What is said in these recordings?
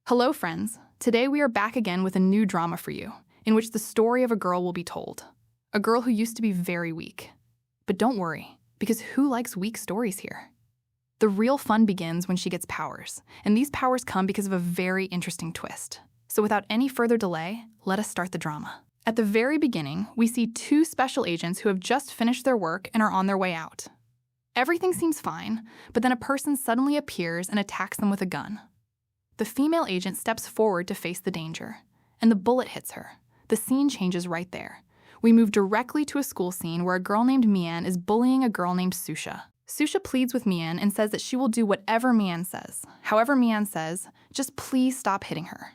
Hello, friends. Today we are back again with a new drama for you, in which the story of a girl will be told. A girl who used to be very weak. But don't worry, because who likes weak stories here? The real fun begins when she gets powers, and these powers come because of a very interesting twist. So without any further delay, let us start the drama. At the very beginning, we see two special agents who have just finished their work and are on their way out. Everything seems fine, but then a person suddenly appears and attacks them with a gun. The female agent steps forward to face the danger, and the bullet hits her. The scene changes right there. We move directly to a school scene where a girl named Mian is bullying a girl named Susha. Susha pleads with Mian and says that she will do whatever Mian says. However Mian says, just please stop hitting her.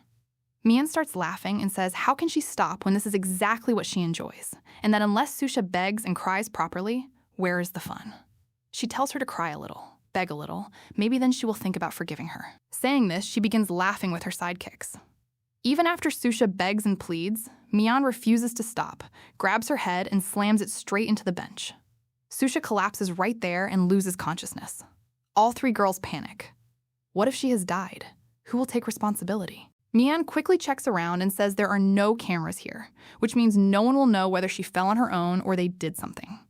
Mian starts laughing and says how can she stop when this is exactly what she enjoys, and that unless Susha begs and cries properly, where is the fun? She tells her to cry a little, beg a little, maybe then she will think about forgiving her. Saying this, she begins laughing with her sidekicks. Even after Susha begs and pleads, Mian refuses to stop, grabs her head and slams it straight into the bench. Susha collapses right there and loses consciousness. All three girls panic. What if she has died? Who will take responsibility? Mian quickly checks around and says there are no cameras here, which means no one will know whether she fell on her own or they did something.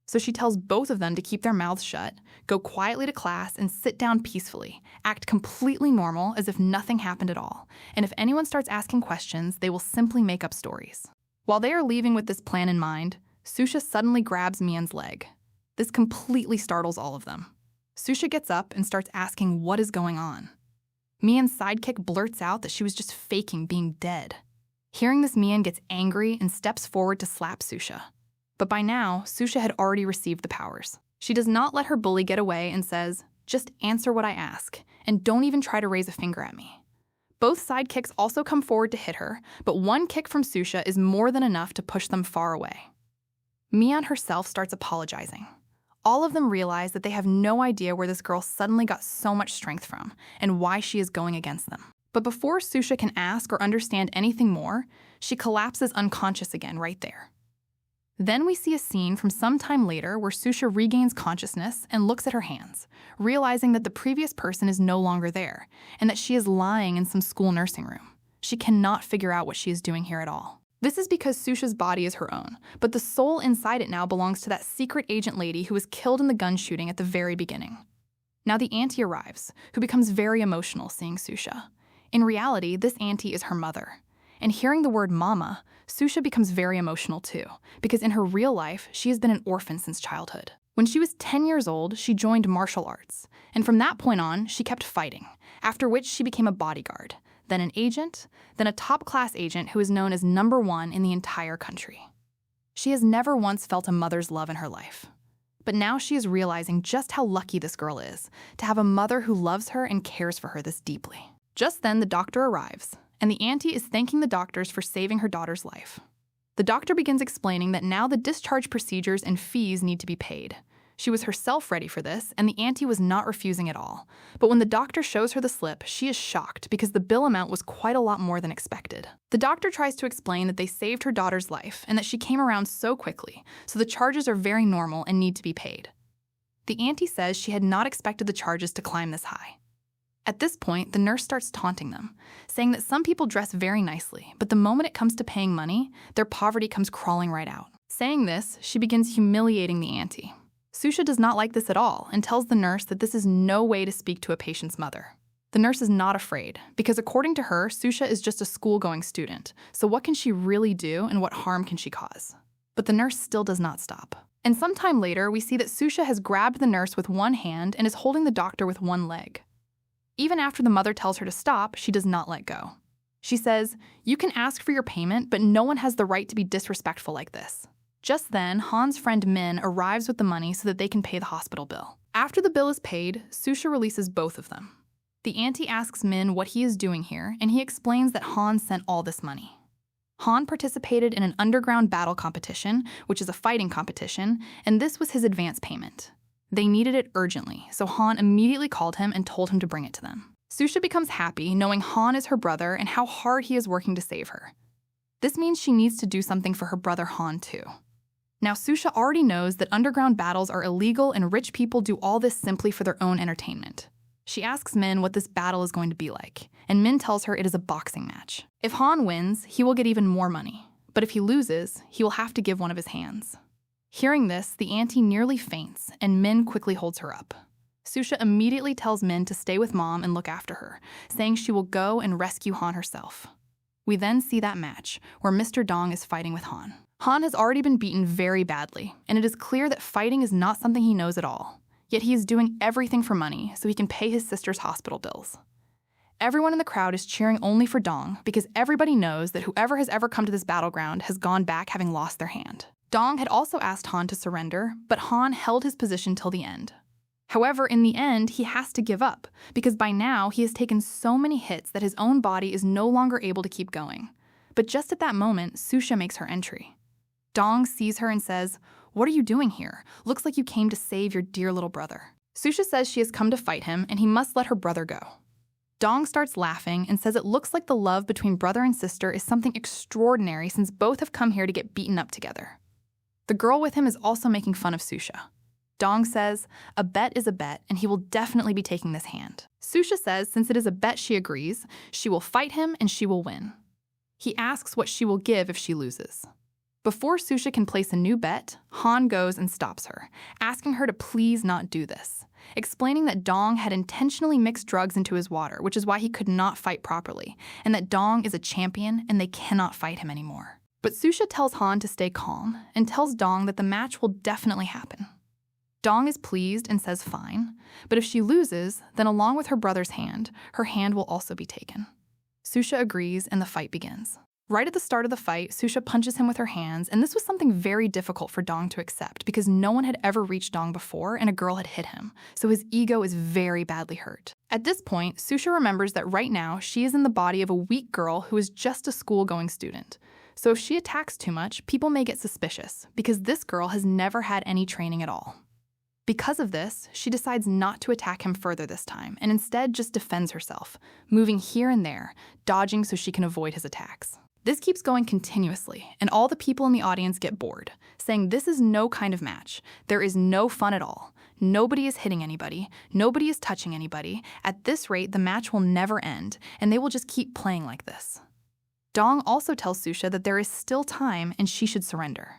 So she tells both of them to keep their mouths shut, go quietly to class, and sit down peacefully, act completely normal as if nothing happened at all, and if anyone starts asking questions, they will simply make up stories. While they are leaving with this plan in mind, Susha suddenly grabs Mian's leg. This completely startles all of them. Susha gets up and starts asking what is going on. Mian's sidekick blurts out that she was just faking being dead. Hearing this, Mian gets angry and steps forward to slap Susha. But by now, Susha had already received the powers. She does not let her bully get away and says, just answer what I ask, and don't even try to raise a finger at me. Both sidekicks also come forward to hit her, but one kick from Susha is more than enough to push them far away. Mian herself starts apologizing. All of them realize that they have no idea where this girl suddenly got so much strength from, and why she is going against them. But before Susha can ask or understand anything more, she collapses unconscious again right there. Then we see a scene from some time later where Susha regains consciousness and looks at her hands, realizing that the previous person is no longer there, and that she is lying in some school nursing room. She cannot figure out what she is doing here at all. This is because Susha's body is her own, but the soul inside it now belongs to that secret agent lady who was killed in the gun shooting at the very beginning. Now the auntie arrives, who becomes very emotional seeing Susha. In reality, this auntie is her mother. And hearing the word mama, Susha becomes very emotional too, because in her real life, she has been an orphan since childhood. When she was 10 years old, she joined martial arts, and from that point on, she kept fighting, after which she became a bodyguard, then an agent, then a top-class agent who is known as #1 in the entire country. She has never once felt a mother's love in her life. But now she is realizing just how lucky this girl is to have a mother who loves her and cares for her this deeply. Just then, the doctor arrives, and the auntie is thanking the doctors for saving her daughter's life. The doctor begins explaining that now the discharge procedures and fees need to be paid. She was herself ready for this, and the auntie was not refusing at all. But when the doctor shows her the slip, she is shocked because the bill amount was quite a lot more than expected. The doctor tries to explain that they saved her daughter's life and that she came around so quickly, so the charges are very normal and need to be paid. The auntie says she had not expected the charges to climb this high. At this point, the nurse starts taunting them, saying that some people dress very nicely, but the moment it comes to paying money, their poverty comes crawling right out. Saying this, she begins humiliating the auntie. Susha does not like this at all and tells the nurse that this is no way to speak to a patient's mother. The nurse is not afraid, because according to her, Susha is just a school-going student, so what can she really do and what harm can she cause? But the nurse still does not stop. And sometime later, we see that Susha has grabbed the nurse with one hand and is holding the doctor with one leg. Even after the mother tells her to stop, she does not let go. She says, "You can ask for your payment, but no one has the right to be disrespectful like this." Just then, Han's friend Min arrives with the money so that they can pay the hospital bill. After the bill is paid, Susha releases both of them. The auntie asks Min what he is doing here, and he explains that Han sent all this money. Han participated in an underground battle competition, which is a fighting competition, and this was his advance payment. They needed it urgently, so Han immediately called him and told him to bring it to them. Susha becomes happy knowing Han is her brother and how hard he is working to save her. This means she needs to do something for her brother Han too. Now, Susha already knows that underground battles are illegal and rich people do all this simply for their own entertainment. She asks Min what this battle is going to be like, and Min tells her it is a boxing match. If Han wins, he will get even more money, but if he loses, he will have to give one of his hands. Hearing this, the auntie nearly faints, and Min quickly holds her up. Susha immediately tells Min to stay with Mom and look after her, saying she will go and rescue Han herself. We then see that match, where Mr. Dong is fighting with Han. Han has already been beaten very badly, and it is clear that fighting is not something he knows at all. Yet he is doing everything for money so he can pay his sister's hospital bills. Everyone in the crowd is cheering only for Dong because everybody knows that whoever has ever come to this battleground has gone back having lost their hand. Dong had also asked Han to surrender, but Han held his position till the end. However, in the end, he has to give up because by now he has taken so many hits that his own body is no longer able to keep going. But just at that moment, Susha makes her entry. Dong sees her and says, "What are you doing here? Looks like you came to save your dear little brother." Susha says she has come to fight him and he must let her brother go. Dong starts laughing and says it looks like the love between brother and sister is something extraordinary since both have come here to get beaten up together. The girl with him is also making fun of Susha. Dong says, "A bet is a bet and he will definitely be taking this hand." Susha says since it is a bet she agrees, she will fight him and she will win. He asks what she will give if she loses. Before Susha can place a new bet, Han goes and stops her, asking her to please not do this, explaining that Dong had intentionally mixed drugs into his water, which is why he could not fight properly, and that Dong is a champion and they cannot fight him anymore. But Susha tells Han to stay calm and tells Dong that the match will definitely happen. Dong is pleased and says fine, but if she loses, then along with her brother's hand, her hand will also be taken. Susha agrees and the fight begins. Right at the start of the fight, Susha punches him with her hands, and this was something very difficult for Dong to accept because no one had ever reached Dong before and a girl had hit him, so his ego is very badly hurt. At this point, Susha remembers that right now she is in the body of a weak girl who is just a school-going student. So if she attacks too much, people may get suspicious because this girl has never had any training at all. Because of this, she decides not to attack him further this time and instead just defends herself, moving here and there, dodging so she can avoid his attacks. This keeps going continuously, and all the people in the audience get bored, saying this is no kind of match. There is no fun at all. Nobody is hitting anybody. Nobody is touching anybody. At this rate, the match will never end, and they will just keep playing like this. Dong also tells Susha that there is still time and she should surrender.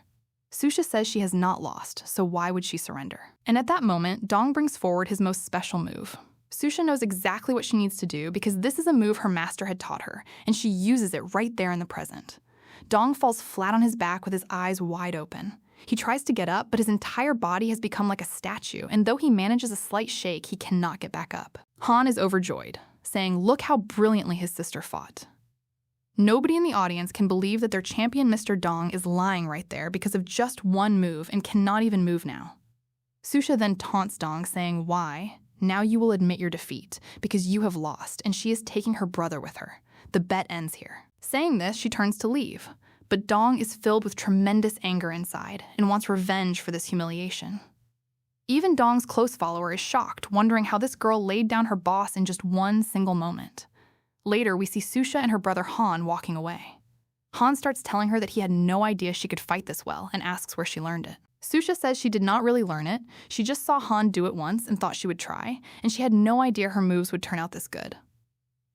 Susha says she has not lost, so why would she surrender? And at that moment, Dong brings forward his most special move. Susha knows exactly what she needs to do because this is a move her master had taught her, and she uses it right there in the present. Dong falls flat on his back with his eyes wide open. He tries to get up, but his entire body has become like a statue, and though he manages a slight shake, he cannot get back up. Han is overjoyed, saying, "Look how brilliantly his sister fought." Nobody in the audience can believe that their champion Mr. Dong is lying right there because of just one move and cannot even move now. Susha then taunts Dong, saying, "Why? Now you will admit your defeat, because you have lost, and she is taking her brother with her. The bet ends here." Saying this, she turns to leave, but Dong is filled with tremendous anger inside and wants revenge for this humiliation. Even Dong's close follower is shocked, wondering how this girl laid down her boss in just one single moment. Later, we see Susha and her brother Han walking away. Han starts telling her that he had no idea she could fight this well and asks where she learned it. Susha says she did not really learn it, she just saw Han do it once and thought she would try, and she had no idea her moves would turn out this good.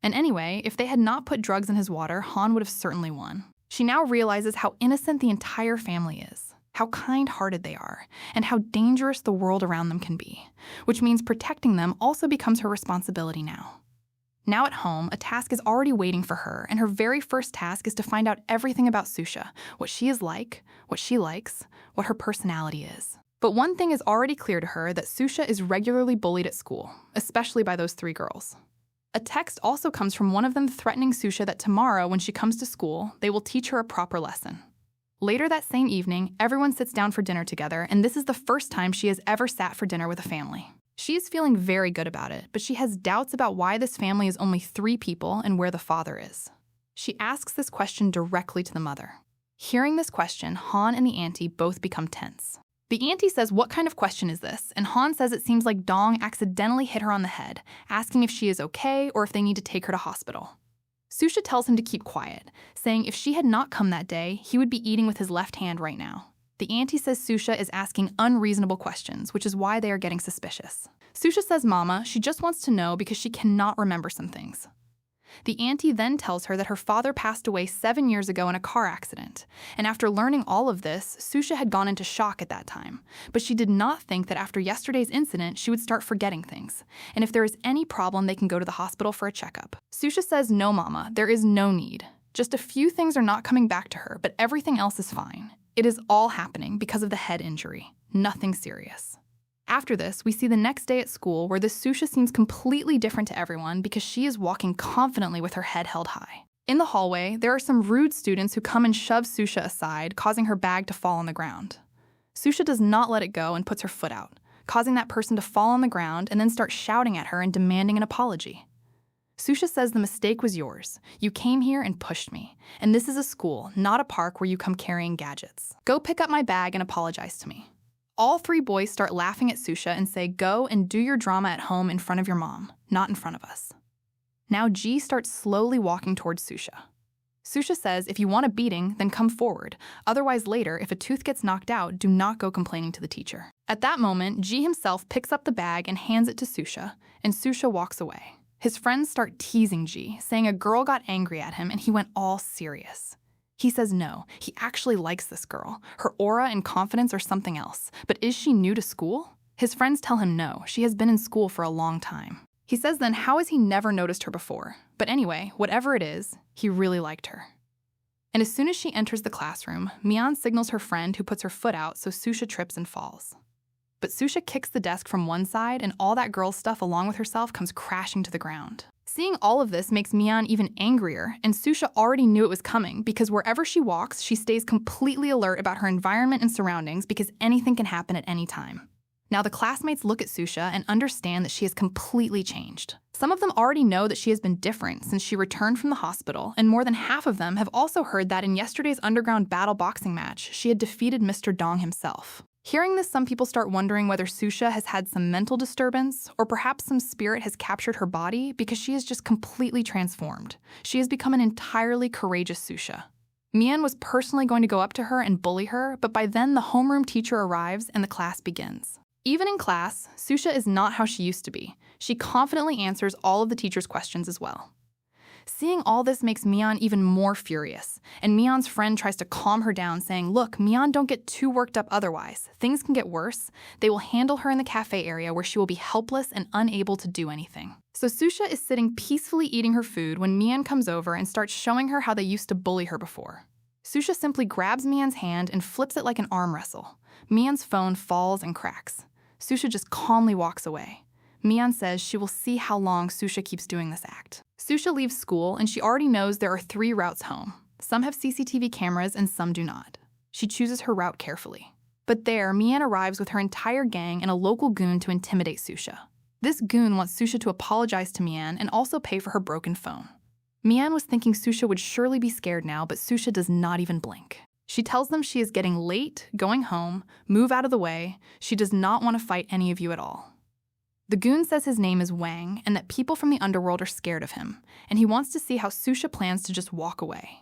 And anyway, if they had not put drugs in his water, Han would have certainly won. She now realizes how innocent the entire family is, how kind-hearted they are, and how dangerous the world around them can be, which means protecting them also becomes her responsibility now. Now at home, a task is already waiting for her, and her very first task is to find out everything about Susha, what she is like, what she likes, what her personality is. But one thing is already clear to her, that Susha is regularly bullied at school, especially by those 3 girls. A text also comes from one of them threatening Susha that tomorrow, when she comes to school, they will teach her a proper lesson. Later that same evening, everyone sits down for dinner together, and this is the first time she has ever sat for dinner with a family. She is feeling very good about it, but she has doubts about why this family is only 3 people and where the father is. She asks this question directly to the mother. Hearing this question, Han and the auntie both become tense. The auntie says, "What kind of question is this?" And Han says it seems like Dong accidentally hit her on the head, asking if she is okay or if they need to take her to hospital. Susha tells him to keep quiet, saying if she had not come that day, he would be eating with his left hand right now. The auntie says Susha is asking unreasonable questions, which is why they are getting suspicious. Susha says Mama, she just wants to know because she cannot remember some things. The auntie then tells her that her father passed away 7 years ago in a car accident, and after learning all of this, Susha had gone into shock at that time, but she did not think that after yesterday's incident she would start forgetting things, and if there is any problem they can go to the hospital for a checkup. Susha says no Mama, there is no need. Just a few things are not coming back to her, but everything else is fine. It is all happening because of the head injury, nothing serious. After this, we see the next day at school where this Susha seems completely different to everyone because she is walking confidently with her head held high. In the hallway, there are some rude students who come and shove Susha aside, causing her bag to fall on the ground. Susha does not let it go and puts her foot out, causing that person to fall on the ground and then start shouting at her and demanding an apology. Susha says the mistake was yours. You came here and pushed me, and this is a school, not a park where you come carrying gadgets. Go pick up my bag and apologize to me. All 3 boys start laughing at Susha and say, go and do your drama at home in front of your mom, not in front of us. Now G starts slowly walking towards Susha. Susha says, if you want a beating, then come forward. Otherwise later, if a tooth gets knocked out, do not go complaining to the teacher. At that moment, G himself picks up the bag and hands it to Susha, and Susha walks away. His friends start teasing G, saying a girl got angry at him and he went all serious. He says no, he actually likes this girl. Her aura and confidence are something else. But is she new to school? His friends tell him no, she has been in school for a long time. He says then how has he never noticed her before? But anyway, whatever it is, he really liked her. And as soon as she enters the classroom, Mian signals her friend who puts her foot out so Susha trips and falls. But Susha kicks the desk from one side and all that girl's stuff along with herself comes crashing to the ground. Seeing all of this makes Mian even angrier, and Susha already knew it was coming because wherever she walks, she stays completely alert about her environment and surroundings because anything can happen at any time. Now the classmates look at Susha and understand that she has completely changed. Some of them already know that she has been different since she returned from the hospital, and more than half of them have also heard that in yesterday's underground battle boxing match, she had defeated Mr. Dong himself. Hearing this, some people start wondering whether Susha has had some mental disturbance, or perhaps some spirit has captured her body because she is just completely transformed. She has become an entirely courageous Susha. Mian was personally going to go up to her and bully her, but by then the homeroom teacher arrives and the class begins. Even in class, Susha is not how she used to be. She confidently answers all of the teacher's questions as well. Seeing all this makes Mian even more furious, and Mian's friend tries to calm her down, saying, look, Mian, don't get too worked up otherwise. Things can get worse. They will handle her in the cafe area where she will be helpless and unable to do anything. So Susha is sitting peacefully eating her food when Mian comes over and starts showing her how they used to bully her before. Susha simply grabs Mian's hand and flips it like an arm wrestle. Mian's phone falls and cracks. Susha just calmly walks away. Mian says she will see how long Susha keeps doing this act. Susha leaves school and she already knows there are 3 routes home. Some have CCTV cameras and some do not. She chooses her route carefully. But there, Mian arrives with her entire gang and a local goon to intimidate Susha. This goon wants Susha to apologize to Mian and also pay for her broken phone. Mian was thinking Susha would surely be scared now, but Susha does not even blink. She tells them she is getting late, going home, move out of the way. She does not want to fight any of you at all. The goon says his name is Wang and that people from the underworld are scared of him, and he wants to see how Susha plans to just walk away.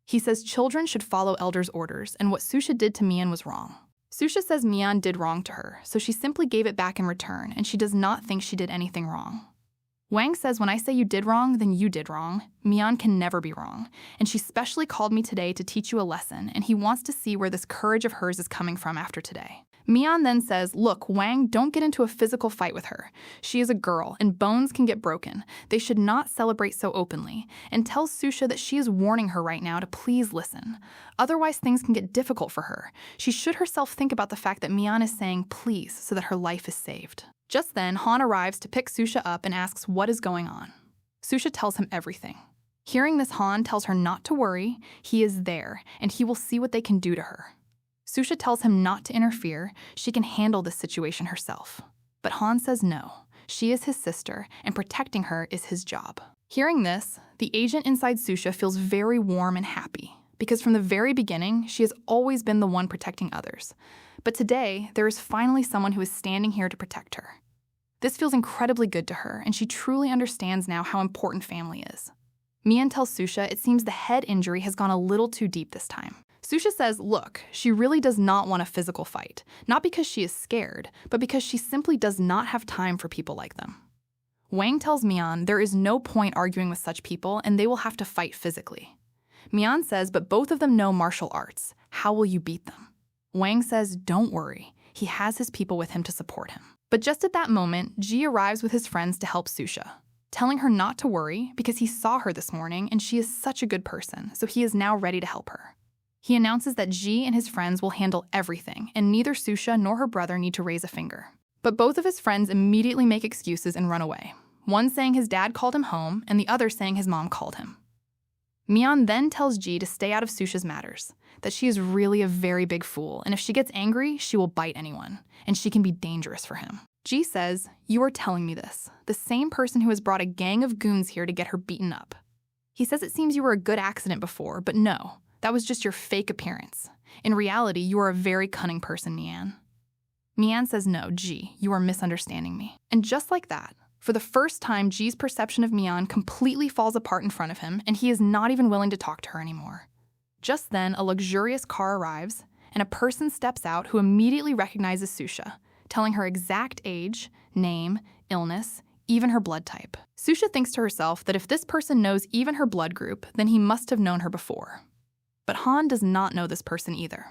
He says children should follow elders' orders, and what Susha did to Mian was wrong. Susha says Mian did wrong to her, so she simply gave it back in return, and she does not think she did anything wrong. Wang says when I say you did wrong, then you did wrong. Mian can never be wrong, and she specially called me today to teach you a lesson, and he wants to see where this courage of hers is coming from after today. Mian then says, look, Wang, don't get into a physical fight with her. She is a girl, and bones can get broken. They should not celebrate so openly, and tells Susha that she is warning her right now to please listen. Otherwise, things can get difficult for her. She should herself think about the fact that Mian is saying please so that her life is saved. Just then, Han arrives to pick Susha up and asks what is going on. Susha tells him everything. Hearing this, Han tells her not to worry. He is there, and he will see what they can do to her. Susha tells him not to interfere. She can handle this situation herself. But Han says no. She is his sister, and protecting her is his job. Hearing this, the agent inside Susha feels very warm and happy, because from the very beginning, she has always been the one protecting others. But today, there is finally someone who is standing here to protect her. This feels incredibly good to her, and she truly understands now how important family is. Mian tells Susha it seems the head injury has gone a little too deep this time. Susha says, look, she really does not want a physical fight, not because she is scared, but because she simply does not have time for people like them. Wang tells Mian there is no point arguing with such people and they will have to fight physically. Mian says, but both of them know martial arts. How will you beat them? Wang says, don't worry. He has his people with him to support him. But just at that moment, Ji arrives with his friends to help Susha, telling her not to worry because he saw her this morning and she is such a good person, so he is now ready to help her. He announces that Ji and his friends will handle everything, and neither Susha nor her brother need to raise a finger. But both of his friends immediately make excuses and run away, one saying his dad called him home and the other saying his mom called him. Mian then tells Ji to stay out of Susha's matters, that she is really a very big fool, and if she gets angry, she will bite anyone, and she can be dangerous for him. Ji says, you are telling me this, the same person who has brought a gang of goons here to get her beaten up. He says it seems you were a good accident before, but no, that was just your fake appearance. In reality, you are a very cunning person, Mian. Mian says, no, Ji, you are misunderstanding me. And just like that, for the first time, Ji's perception of Mian completely falls apart in front of him, and he is not even willing to talk to her anymore. Just then, a luxurious car arrives, and a person steps out who immediately recognizes Susha, telling her exact age, name, illness, even her blood type. Susha thinks to herself that if this person knows even her blood group, then he must have known her before. But Han does not know this person either.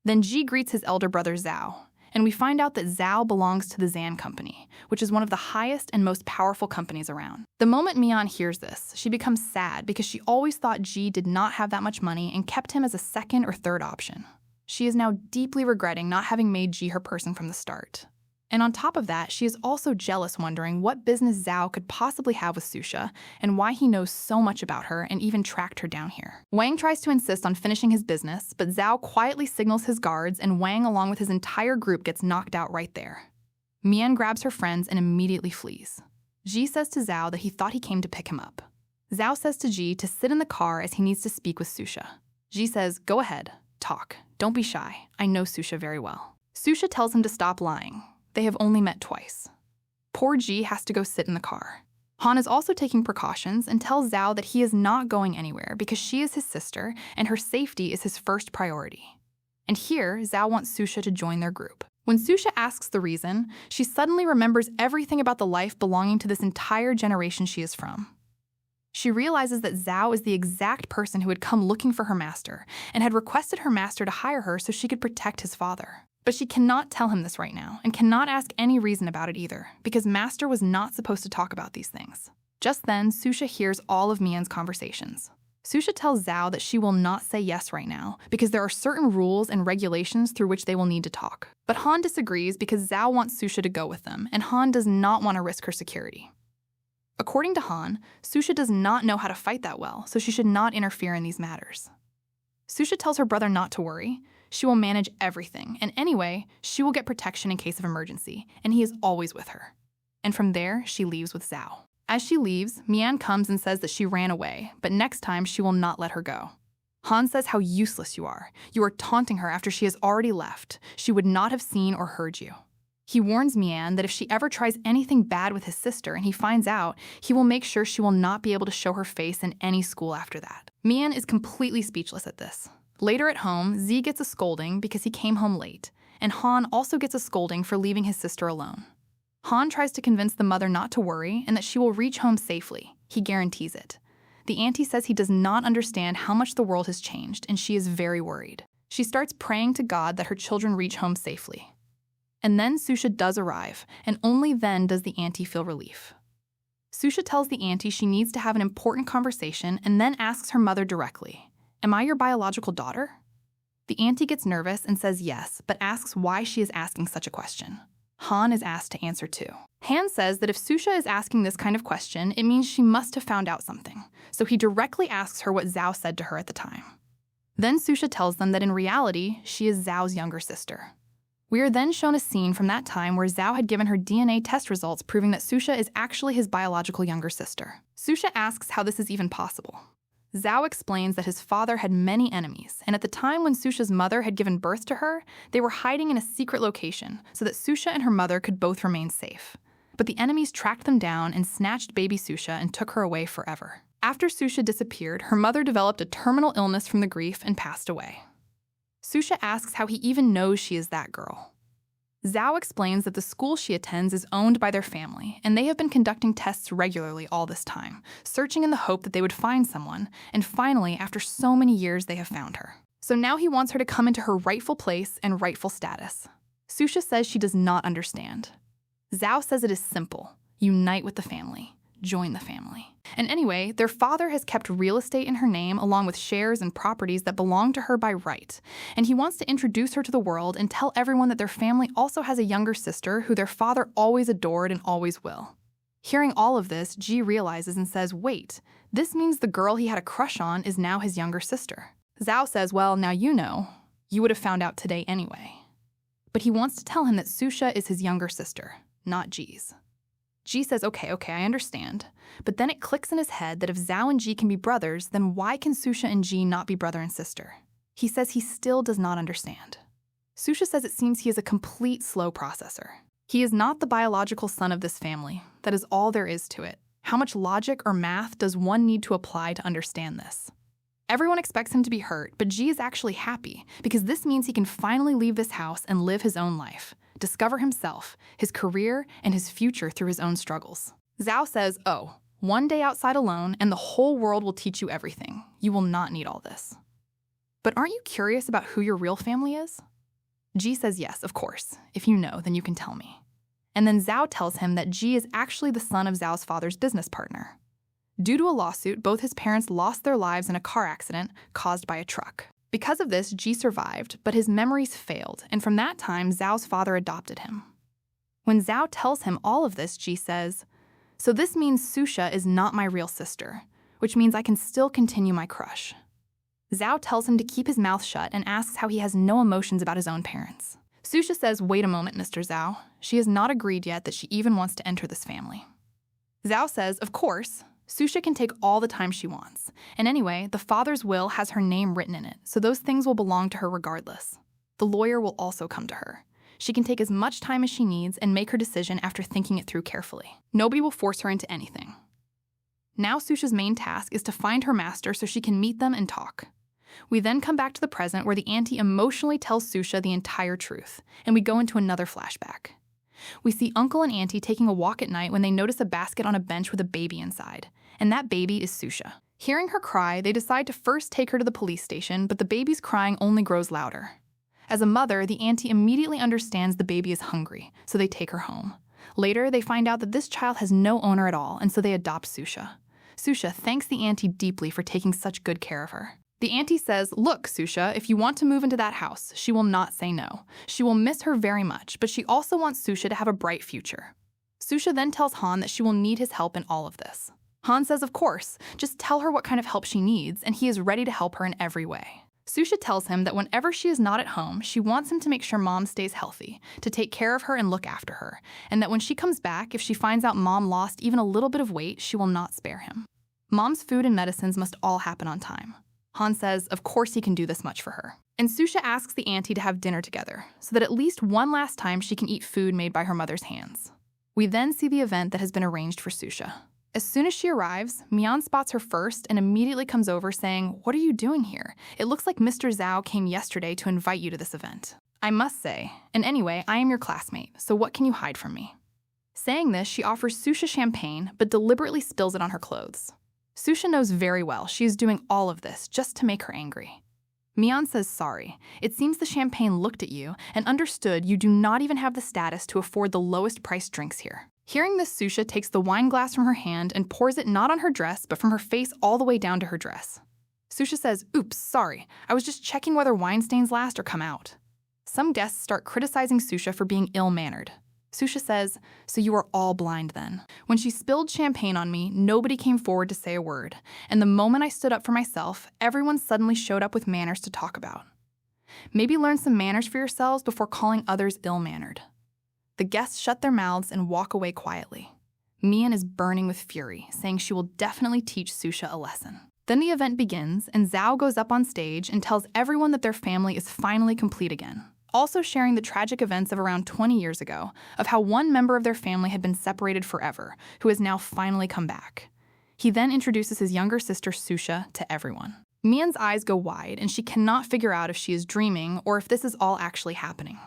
Then Ji greets his elder brother Zhao, and we find out that Zhao belongs to the Zan Company, which is one of the highest and most powerful companies around. The moment Mian hears this, she becomes sad because she always thought Ji did not have that much money and kept him as a second or third option. She is now deeply regretting not having made Ji her person from the start. And on top of that, she is also jealous, wondering what business Zhao could possibly have with Susha and why he knows so much about her and even tracked her down here. Wang tries to insist on finishing his business, but Zhao quietly signals his guards and Wang along with his entire group gets knocked out right there. Mian grabs her friends and immediately flees. Ji says to Zhao that he thought he came to pick him up. Zhao says to Ji to sit in the car as he needs to speak with Susha. Ji says, go ahead, talk, don't be shy, I know Susha very well. Susha tells him to stop lying. They have only met twice. Poor Ji has to go sit in the car. Han is also taking precautions and tells Zhao that he is not going anywhere because she is his sister and her safety is his first priority. And here, Zhao wants Susha to join their group. When Susha asks the reason, she suddenly remembers everything about the life belonging to this entire generation she is from. She realizes that Zhao is the exact person who had come looking for her master and had requested her master to hire her so she could protect his father. But she cannot tell him this right now, and cannot ask any reason about it either, because Master was not supposed to talk about these things. Just then, Susha hears all of Mian's conversations. Susha tells Zhao that she will not say yes right now, because there are certain rules and regulations through which they will need to talk. But Han disagrees because Zhao wants Susha to go with them, and Han does not want to risk her security. According to Han, Susha does not know how to fight that well, so she should not interfere in these matters. Susha tells her brother not to worry. She will manage everything, and anyway, she will get protection in case of emergency, and he is always with her. And from there, she leaves with Zhao. As she leaves, Mian comes and says that she ran away, but next time she will not let her go. Han says how useless you are. You are taunting her after she has already left. She would not have seen or heard you. He warns Mian that if she ever tries anything bad with his sister and he finds out, he will make sure she will not be able to show her face in any school after that. Mian is completely speechless at this. Later at home, Z gets a scolding because he came home late, and Han also gets a scolding for leaving his sister alone. Han tries to convince the mother not to worry and that she will reach home safely. He guarantees it. The auntie says he does not understand how much the world has changed, and she is very worried. She starts praying to God that her children reach home safely. And then Susha does arrive, and only then does the auntie feel relief. Susha tells the auntie she needs to have an important conversation and then asks her mother directly, "Am I your biological daughter?" The auntie gets nervous and says yes, but asks why she is asking such a question. Han is asked to answer too. Han says that if Susha is asking this kind of question, it means she must have found out something, so he directly asks her what Zhao said to her at the time. Then Susha tells them that in reality, she is Zhao's younger sister. We are then shown a scene from that time where Zhao had given her DNA test results proving that Susha is actually his biological younger sister. Susha asks how this is even possible. Zhao explains that his father had many enemies, and at the time when Susha's mother had given birth to her, they were hiding in a secret location so that Susha and her mother could both remain safe. But the enemies tracked them down and snatched baby Susha and took her away forever. After Susha disappeared, her mother developed a terminal illness from the grief and passed away. Susha asks how he even knows she is that girl. Zhao explains that the school she attends is owned by their family, and they have been conducting tests regularly all this time, searching in the hope that they would find someone, and finally, after so many years, they have found her. So now he wants her to come into her rightful place and rightful status. Susha says she does not understand. Zhao says it is simple. Unite with the family. Join the family. And anyway, their father has kept real estate in her name along with shares and properties that belong to her by right, and he wants to introduce her to the world and tell everyone that their family also has a younger sister who their father always adored and always will. Hearing all of this, Ji realizes and says, wait, this means the girl he had a crush on is now his younger sister. Zhao says, well, now you know. You would have found out today anyway. But he wants to tell him that Susha is his younger sister, not Ji's. Ji says, okay, I understand. But then it clicks in his head that if Zhao and Ji can be brothers, then why can Susha and Ji not be brother and sister? He says he still does not understand. Susha says it seems he is a complete slow processor. He is not the biological son of this family. That is all there is to it. How much logic or math does one need to apply to understand this? Everyone expects him to be hurt, but Ji is actually happy because this means he can finally leave this house and live his own life. Discover himself, his career, and his future through his own struggles. Zhao says, oh, one day outside alone and the whole world will teach you everything. You will not need all this. But aren't you curious about who your real family is? Ji says yes, of course. If you know, then you can tell me. And then Zhao tells him that Ji is actually the son of Zhao's father's business partner. Due to a lawsuit, both his parents lost their lives in a car accident caused by a truck. Because of this, Ji survived, but his memories failed, and from that time, Zhao's father adopted him. When Zhao tells him all of this, Ji says, so this means Susha is not my real sister, which means I can still continue my crush. Zhao tells him to keep his mouth shut and asks how he has no emotions about his own parents. Susha says, wait a moment, Mr. Zhao. She has not agreed yet that she even wants to enter this family. Zhao says, of course, Susha can take all the time she wants. And anyway, the father's will has her name written in it, so those things will belong to her regardless. The lawyer will also come to her. She can take as much time as she needs and make her decision after thinking it through carefully. Nobody will force her into anything. Now Susha's main task is to find her master so she can meet them and talk. We then come back to the present where the auntie emotionally tells Susha the entire truth, and we go into another flashback. We see Uncle and Auntie taking a walk at night when they notice a basket on a bench with a baby inside, and that baby is Susha. Hearing her cry, they decide to first take her to the police station, but the baby's crying only grows louder. As a mother, the auntie immediately understands the baby is hungry, so they take her home. Later, they find out that this child has no owner at all, and so they adopt Susha. Susha thanks the auntie deeply for taking such good care of her. The auntie says, look, Susha, if you want to move into that house, she will not say no. She will miss her very much, but she also wants Susha to have a bright future. Susha then tells Han that she will need his help in all of this. Han says, of course, just tell her what kind of help she needs, and he is ready to help her in every way. Susha tells him that whenever she is not at home, she wants him to make sure Mom stays healthy, to take care of her and look after her, and that when she comes back, if she finds out Mom lost even a little bit of weight, she will not spare him. Mom's food and medicines must all happen on time. Han says, of course he can do this much for her. And Susha asks the auntie to have dinner together, so that at least one last time she can eat food made by her mother's hands. We then see the event that has been arranged for Susha. As soon as she arrives, Mian spots her first and immediately comes over saying, what are you doing here? It looks like Mr. Zhao came yesterday to invite you to this event. I must say, and anyway, I am your classmate, so what can you hide from me? Saying this, she offers Susha champagne, but deliberately spills it on her clothes. Susha knows very well she is doing all of this just to make her angry. Mian says sorry. It seems the champagne looked at you and understood you do not even have the status to afford the lowest priced drinks here. Hearing this, Susha takes the wine glass from her hand and pours it not on her dress, but from her face all the way down to her dress. Susha says, oops, sorry. I was just checking whether wine stains last or come out. Some guests start criticizing Susha for being ill-mannered. Susha says, so you are all blind then. When she spilled champagne on me, nobody came forward to say a word, and the moment I stood up for myself, everyone suddenly showed up with manners to talk about. Maybe learn some manners for yourselves before calling others ill-mannered. The guests shut their mouths and walk away quietly. Mian is burning with fury, saying she will definitely teach Susha a lesson. Then the event begins, and Zhao goes up on stage and tells everyone that their family is finally complete again, also sharing the tragic events of around 20 years ago, of how one member of their family had been separated forever, who has now finally come back. He then introduces his younger sister Susha to everyone. Mian's eyes go wide, and she cannot figure out if she is dreaming or if this is all actually happening.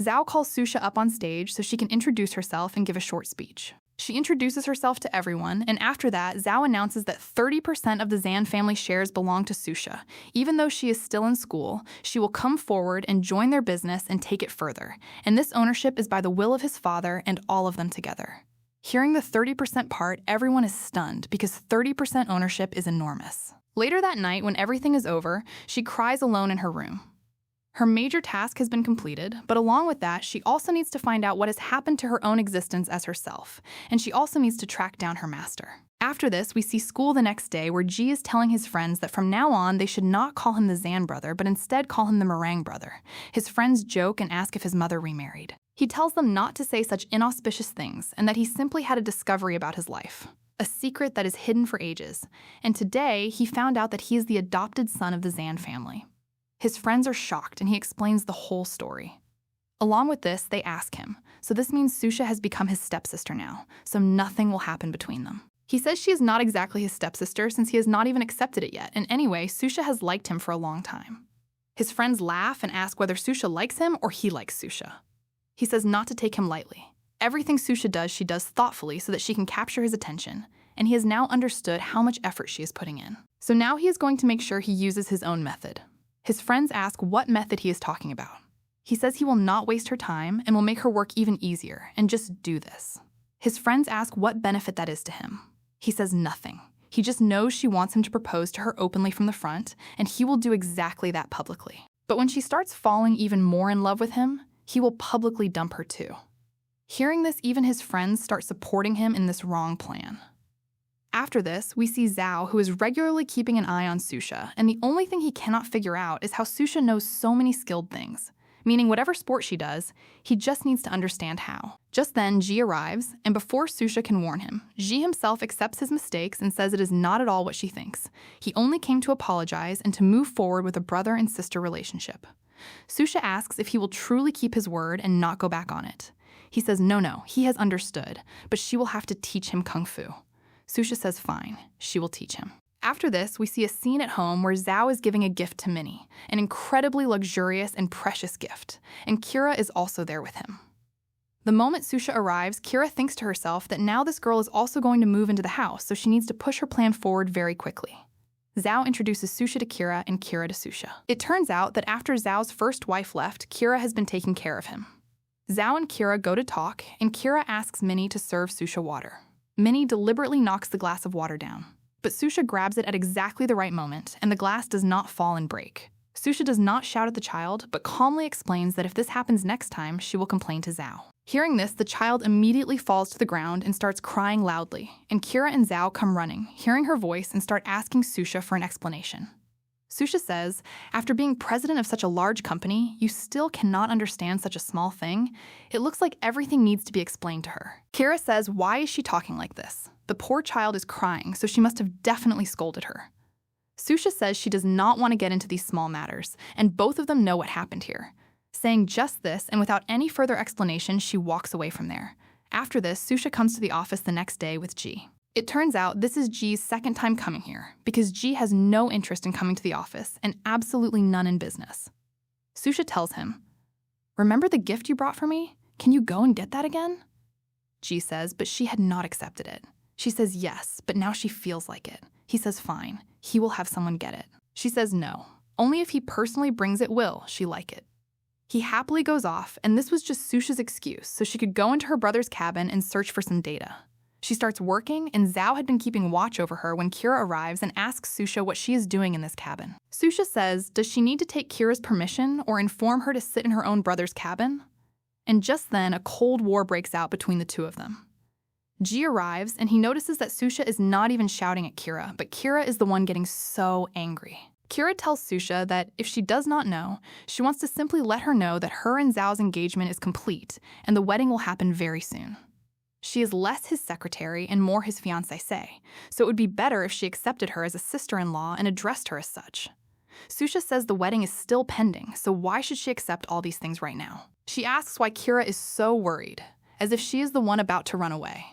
Zhao calls Susha up on stage so she can introduce herself and give a short speech. She introduces herself to everyone, and after that, Zhao announces that 30% of the Zhan family shares belong to Susha. Even though she is still in school, she will come forward and join their business and take it further, and this ownership is by the will of his father and all of them together. Hearing the 30% part, everyone is stunned because 30% ownership is enormous. Later that night, when everything is over, she cries alone in her room. Her major task has been completed, but along with that, she also needs to find out what has happened to her own existence as herself, and she also needs to track down her master. After this, we see school the next day where Ji is telling his friends that from now on they should not call him the Zhan brother, but instead call him the meringue brother. His friends joke and ask if his mother remarried. He tells them not to say such inauspicious things and that he simply had a discovery about his life, a secret that is hidden for ages, and today he found out that he is the adopted son of the Zhan family. His friends are shocked, and he explains the whole story. Along with this, they ask him, so this means Susha has become his stepsister now, so nothing will happen between them. He says she is not exactly his stepsister since he has not even accepted it yet, and anyway, Susha has liked him for a long time. His friends laugh and ask whether Susha likes him or he likes Susha. He says not to take him lightly. Everything Susha does, she does thoughtfully so that she can capture his attention, and he has now understood how much effort she is putting in. So now he is going to make sure he uses his own method. His friends ask what method he is talking about. He says he will not waste her time and will make her work even easier and just do this. His friends ask what benefit that is to him. He says nothing. He just knows she wants him to propose to her openly from the front, and he will do exactly that publicly. But when she starts falling even more in love with him, he will publicly dump her too. Hearing this, even his friends start supporting him in this wrong plan. After this, we see Zhao, who is regularly keeping an eye on Susha, and the only thing he cannot figure out is how Susha knows so many skilled things, meaning whatever sport she does, he just needs to understand how. Just then, Ji arrives, and before Susha can warn him, Ji himself accepts his mistakes and says it is not at all what she thinks. He only came to apologize and to move forward with a brother and sister relationship. Susha asks if he will truly keep his word and not go back on it. He says no, he has understood, but she will have to teach him kung fu. Susha says fine, she will teach him. After this, we see a scene at home where Zhao is giving a gift to Minnie, an incredibly luxurious and precious gift, and Kira is also there with him. The moment Susha arrives, Kira thinks to herself that now this girl is also going to move into the house, so she needs to push her plan forward very quickly. Zhao introduces Susha to Kira and Kira to Susha. It turns out that after Zhao's first wife left, Kira has been taking care of him. Zhao and Kira go to talk, and Kira asks Minnie to serve Susha water. Minnie deliberately knocks the glass of water down, but Susha grabs it at exactly the right moment, and the glass does not fall and break. Susha does not shout at the child, but calmly explains that if this happens next time, she will complain to Zhao. Hearing this, the child immediately falls to the ground and starts crying loudly, and Kira and Zhao come running, hearing her voice, and start asking Susha for an explanation. Susha says, after being president of such a large company, you still cannot understand such a small thing. It looks like everything needs to be explained to her. Kira says, why is she talking like this? The poor child is crying, so she must have definitely scolded her. Susha says she does not want to get into these small matters, and both of them know what happened here. Saying just this, and without any further explanation, she walks away from there. After this, Susha comes to the office the next day with Ji. It turns out this is Ji's second time coming here, because Ji has no interest in coming to the office and absolutely none in business. Susha tells him, remember the gift you brought for me? Can you go and get that again? Ji says, but she had not accepted it. She says yes, but now she feels like it. He says fine, he will have someone get it. She says no, only if he personally brings it will she like it. He happily goes off, and this was just Susha's excuse so she could go into her brother's cabin and search for some data. She starts working, and Zhao had been keeping watch over her when Kira arrives and asks Susha what she is doing in this cabin. Susha says, does she need to take Kira's permission or inform her to sit in her own brother's cabin? And just then, a cold war breaks out between the two of them. Ji arrives, and he notices that Susha is not even shouting at Kira, but Kira is the one getting so angry. Kira tells Susha that if she does not know, she wants to simply let her know that her and Zhao's engagement is complete and the wedding will happen very soon. She is less his secretary and more his fiancée, so it would be better if she accepted her as a sister-in-law and addressed her as such. Susha says the wedding is still pending, so why should she accept all these things right now? She asks why Kira is so worried, as if she is the one about to run away.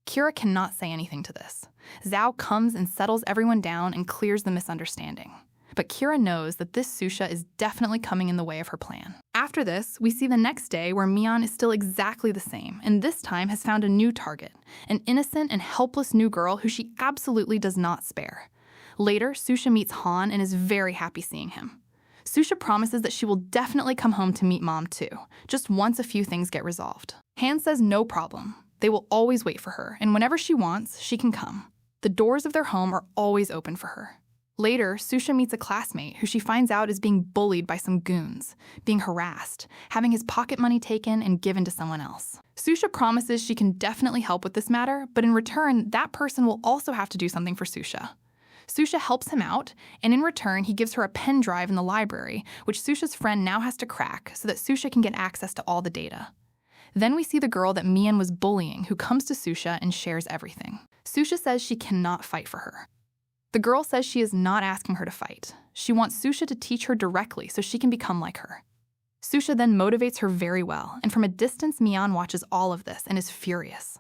Kira cannot say anything to this. Zhao comes and settles everyone down and clears the misunderstanding. But Kira knows that this Susha is definitely coming in the way of her plan. After this, we see the next day where Mian is still exactly the same, and this time has found a new target, an innocent and helpless new girl who she absolutely does not spare. Later, Susha meets Han and is very happy seeing him. Susha promises that she will definitely come home to meet Mom too, just once a few things get resolved. Han says no problem. They will always wait for her, and whenever she wants, she can come. The doors of their home are always open for her. Later, Susha meets a classmate who she finds out is being bullied by some goons, being harassed, having his pocket money taken and given to someone else. Susha promises she can definitely help with this matter, but in return, that person will also have to do something for Susha. Susha helps him out, and in return, he gives her a pen drive in the library, which Susha's friend now has to crack so that Susha can get access to all the data. Then we see the girl that Mian was bullying who comes to Susha and shares everything. Susha says she cannot fight for her. The girl says she is not asking her to fight. She wants Susha to teach her directly so she can become like her. Susha then motivates her very well, and from a distance, Mian watches all of this and is furious.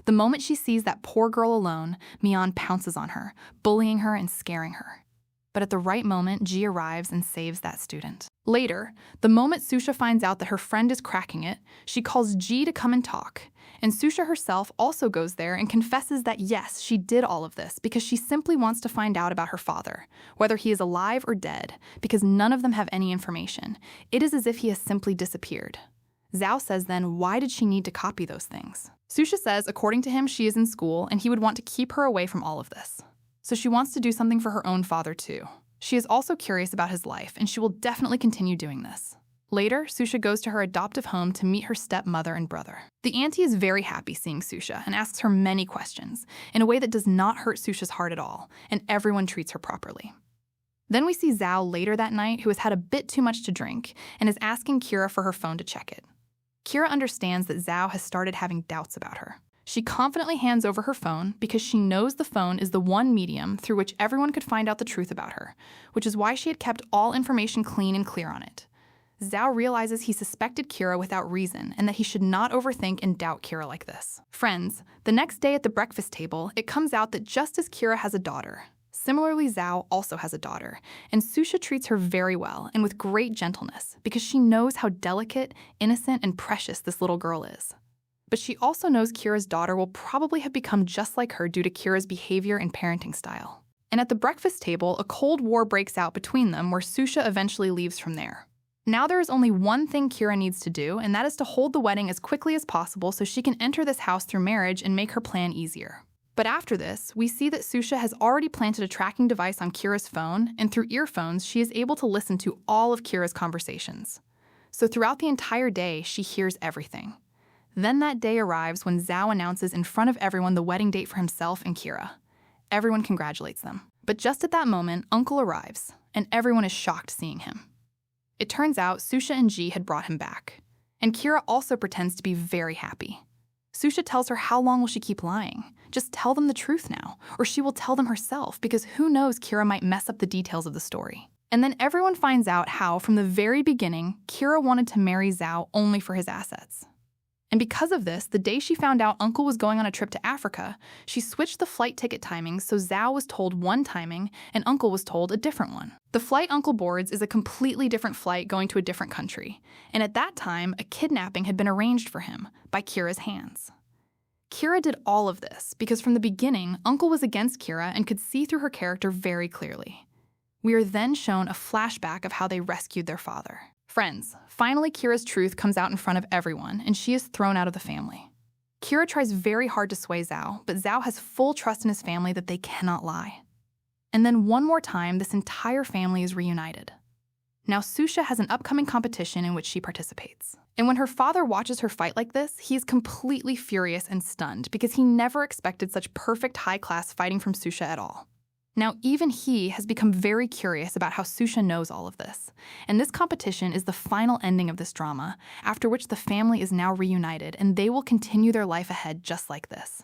The moment she sees that poor girl alone, Mian pounces on her, bullying her and scaring her. But at the right moment, Ji arrives and saves that student. Later, the moment Susha finds out that her friend is cracking it, she calls Ji to come and talk. And Susha herself also goes there and confesses that yes, she did all of this because she simply wants to find out about her father, whether he is alive or dead, because none of them have any information. It is as if he has simply disappeared. Zhao says then, why did she need to copy those things? Susha says, according to him, she is in school and he would want to keep her away from all of this. So she wants to do something for her own father too. She is also curious about his life, and she will definitely continue doing this. Later, Susha goes to her adoptive home to meet her stepmother and brother. The auntie is very happy seeing Susha and asks her many questions, in a way that does not hurt Susha's heart at all, and everyone treats her properly. Then we see Zhao later that night, who has had a bit too much to drink, and is asking Kira for her phone to check it. Kira understands that Zhao has started having doubts about her. She confidently hands over her phone because she knows the phone is the one medium through which everyone could find out the truth about her, which is why she had kept all information clean and clear on it. Zhao realizes he suspected Kira without reason and that he should not overthink and doubt Kira like this. Friends, the next day at the breakfast table, it comes out that just as Kira has a daughter, similarly Zhao also has a daughter, and Susha treats her very well and with great gentleness because she knows how delicate, innocent, and precious this little girl is. But she also knows Kira's daughter will probably have become just like her due to Kira's behavior and parenting style. And at the breakfast table, a cold war breaks out between them where Susha eventually leaves from there. Now there is only one thing Kira needs to do, and that is to hold the wedding as quickly as possible so she can enter this house through marriage and make her plan easier. But after this, we see that Susha has already planted a tracking device on Kira's phone, and through earphones, she is able to listen to all of Kira's conversations. So throughout the entire day, she hears everything. Then that day arrives when Zhao announces in front of everyone the wedding date for himself and Kira. Everyone congratulates them. But just at that moment, Uncle arrives, and everyone is shocked seeing him. It turns out Susha and Ji had brought him back, and Kira also pretends to be very happy. Susha tells her how long will she keep lying? Just tell them the truth now, or she will tell them herself because who knows, Kira might mess up the details of the story. And then everyone finds out how, from the very beginning, Kira wanted to marry Zhao only for his assets. And because of this, the day she found out Uncle was going on a trip to Africa, she switched the flight ticket timings so Zhao was told one timing and Uncle was told a different one. The flight Uncle boards is a completely different flight going to a different country, and at that time, a kidnapping had been arranged for him by Kira's hands. Kira did all of this because from the beginning, Uncle was against Kira and could see through her character very clearly. We are then shown a flashback of how they rescued their father. Friends, finally Kira's truth comes out in front of everyone, and she is thrown out of the family. Kira tries very hard to sway Zhao, but Zhao has full trust in his family that they cannot lie. And then one more time, this entire family is reunited. Now Susha has an upcoming competition in which she participates. And when her father watches her fight like this, he is completely furious and stunned because he never expected such perfect high-class fighting from Susha at all. Now, even he has become very curious about how Susha knows all of this, and this competition is the final ending of this drama, after which the family is now reunited and they will continue their life ahead just like this.